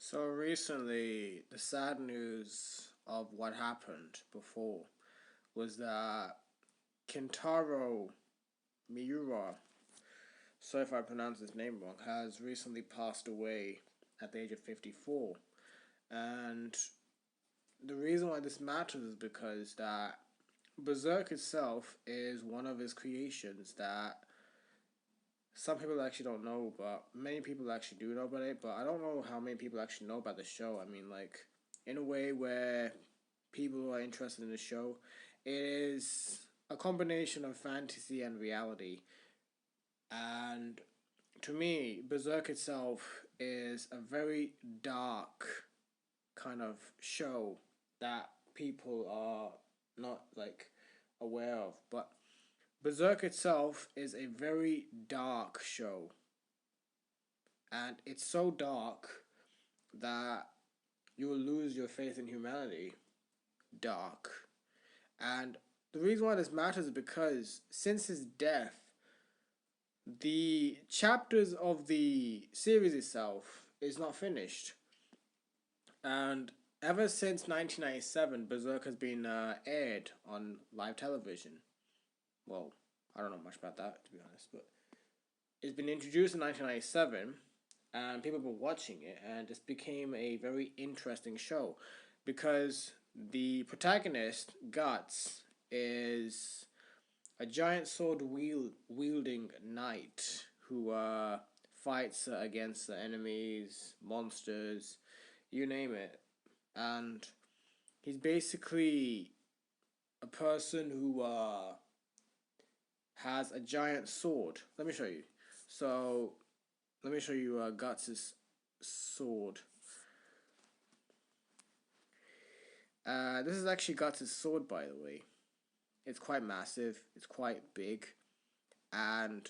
So recently, the sad news of what happened before was that Kentaro Miura, sorry if I pronounced his name wrong, has recently passed away at the age of 54. And the reason why this matters is because that Berserk itself is one of his creations that some people actually don't know, but many people actually do know about it. But I don't know how many people actually know about the show. I mean, like, in a way where people who are interested in the show, it is a combination of fantasy and reality. And to me, Berserk itself is a very dark kind of show that people are not like aware of. But Berserk itself is a very dark show, and it's so dark that you will lose your faith in humanity. Dark. And the reason why this matters is because since his death, the chapters of the series itself is not finished. And ever since 1997, Berserk has been aired on live television. Well, I don't know much about that, to be honest, but it's been introduced in 1997, and people have been watching it, and it became a very interesting show because the protagonist, Guts, is a giant sword wielding knight who fights against enemies, monsters, you name it. And he's basically a person who has a giant sword. Let me show you. So, let me show you Guts' sword. This is actually Guts' sword, by the way. It's quite massive, it's quite big, and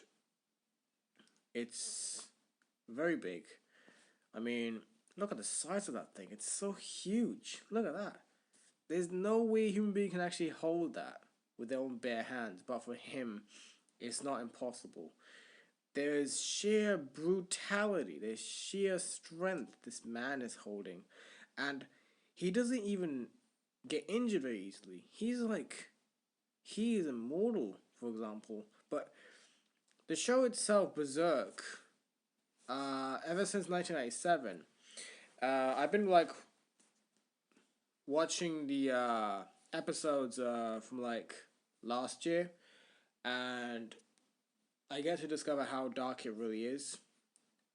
it's very big. I mean, look at the size of that thing. It's so huge. Look at that. There's no way a human being can actually hold that with their own bare hands, but for him, it's not impossible. There's sheer brutality, there's sheer strength this man is holding, and he doesn't even get injured very easily. He is immortal, for example. But the show itself, Berserk, ever since 1997, I've been like watching the episodes from like last year, and I get to discover how dark it really is.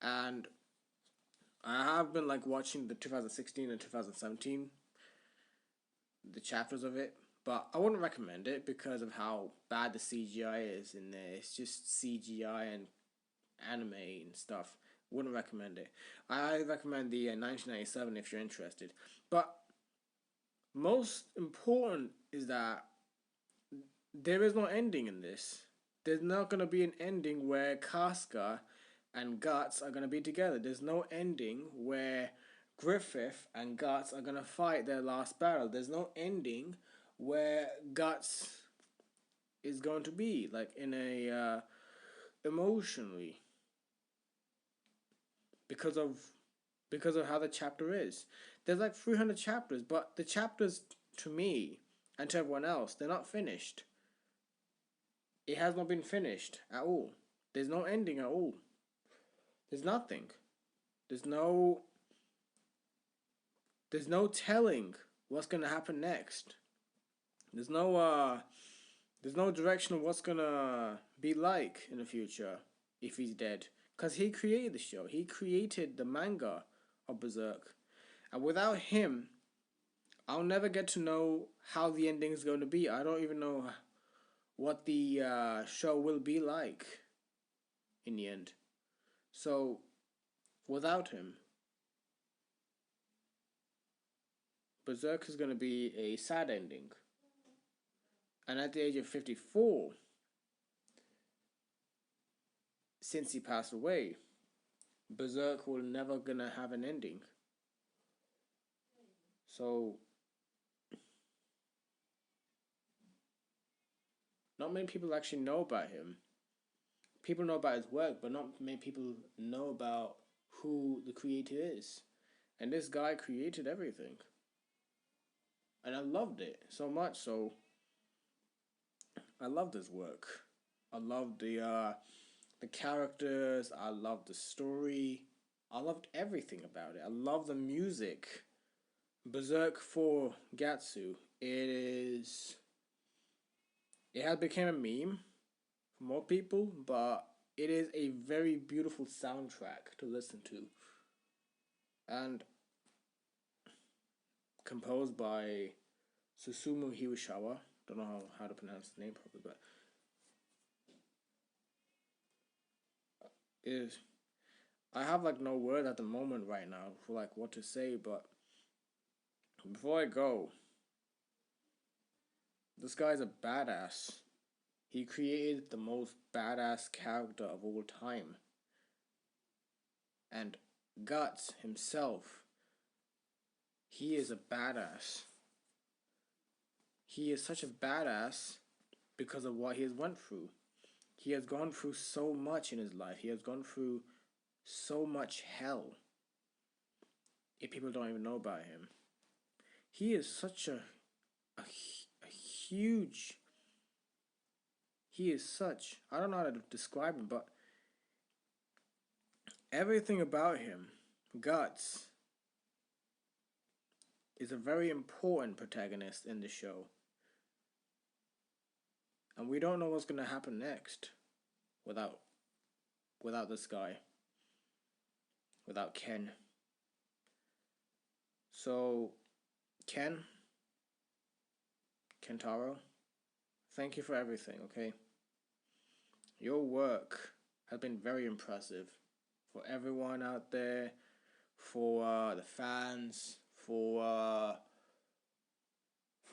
And I have been like watching the 2016 and 2017 the chapters of it, but I wouldn't recommend it because of how bad the CGI is in there. It's just CGI and anime and stuff. Wouldn't recommend it. I recommend the 1997 if you're interested. But most important is that there is no ending in this. There's not going to be an ending where Casca and Guts are going to be together. There's no ending where Griffith and Guts are going to fight their last battle. There's no ending where Guts is going to be, like, in a emotionally, because of how the chapter is. There's like 300 chapters, but the chapters, to me and to everyone else, they're not finished. It has not been finished at all. There's no ending at all. There's nothing. There's no there's no telling what's gonna happen next. There's no direction of what's gonna be like in the future if he's dead. Cause he created the show. He created the manga of Berserk. And without him, I'll never get to know how the ending is going to be. I don't even know what the show will be like in the end. So, without him, Berserk is going to be a sad ending. And at the age of 54, since he passed away, Berserk will never gonna have an ending. So, not many people actually know about him. People know about his work, but not many people know about who the creator is. And this guy created everything. And I loved it so much. So I loved his work. I loved the characters. I loved the story. I loved everything about it. I love the music. Berserk for Gatsu. It has become a meme for more people, but it is a very beautiful soundtrack to listen to. And composed by Susumu Hiroshima. Don't know how to pronounce the name properly, but is I have like no word at the moment right now for like what to say, but before I go, this guy's a badass. He created the most badass character of all time. And Guts himself, he is a badass. He is such a badass because of what he has went through. He has gone through so much in his life. He has gone through so much hell. If people don't even know about him, he is such a huge. He is such. I don't know how to describe him, but everything about him, Guts, is a very important protagonist in the show. And we don't know what's gonna happen next without this guy. Without Ken. So Kentaro, thank you for everything, okay? Your work has been very impressive for everyone out there, for the fans, for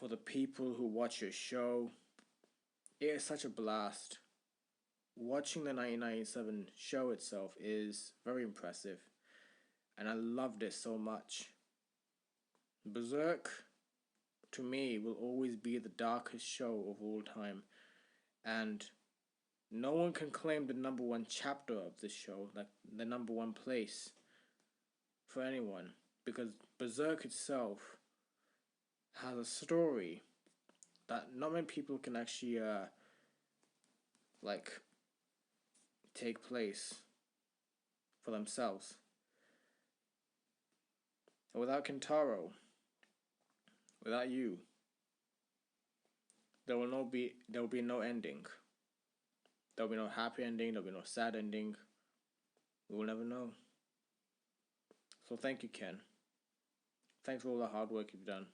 the people who watch your show. It is such a blast. Watching the 1997 show itself is very impressive, and I loved it so much. Berserk, to me, will always be the darkest show of all time, and no one can claim the number one chapter of this show, like the number one place for anyone, because Berserk itself has a story that not many people can actually like take place for themselves. And without Kentaro, without you, there will be no ending. There will be no happy ending, there will be no sad ending. We will never know. So thank you, Ken. Thanks for all the hard work you've done.